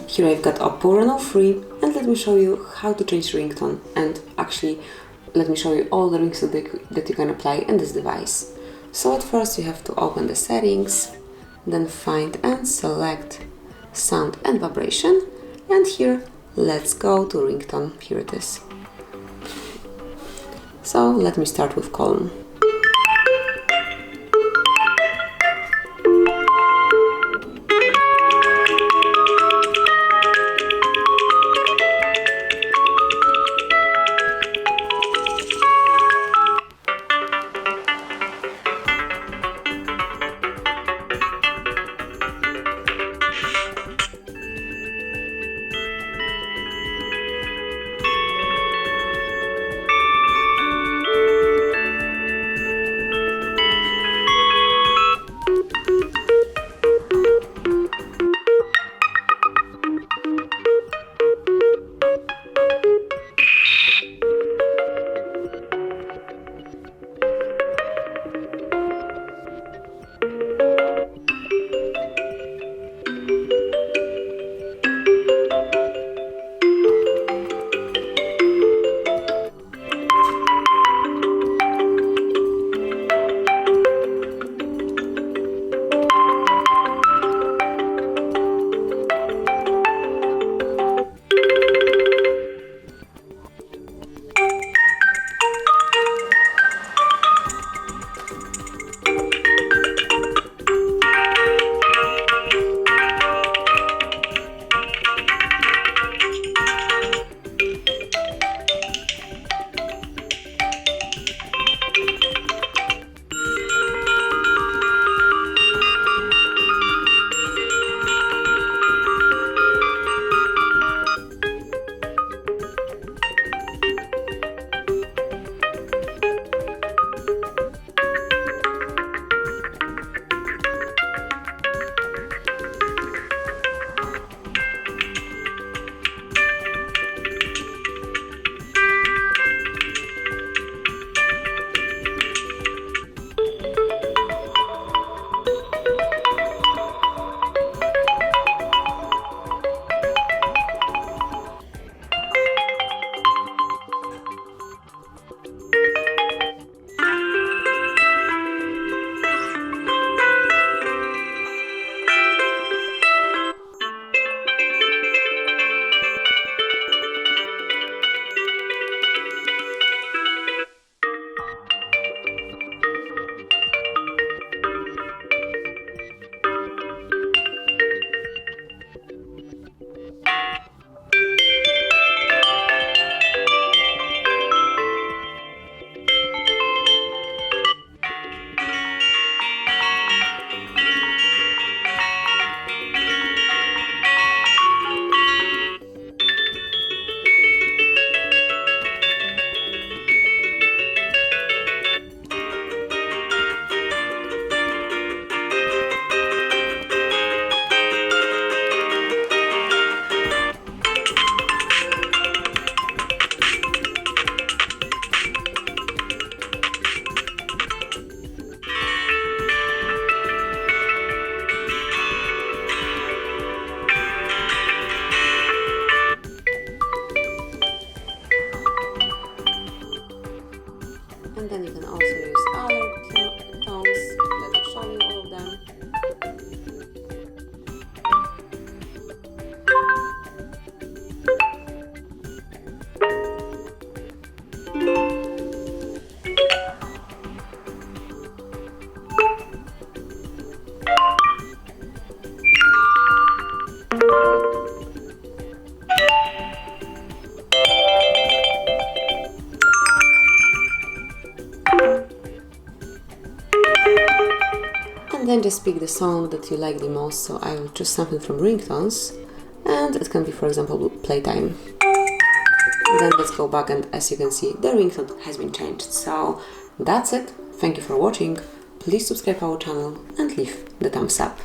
Here I've got OPPO Reno 3, and let me show you how to change ringtone, and actually let me show you all the rings that you can apply in this device. So at first you have to open the settings, then find and select sound and vibration, and here let's go to ringtone. Here it is. So let me start with calm. And then you can also use other tones. Let me show you all of them. And then just pick the song that you like the most. So I will choose something from ringtones, and it can be, for example, playtime. And then let's go back, and as you can see, the ringtone has been changed. So that's it. Thank you for watching. Please subscribe our channel and leave the thumbs up.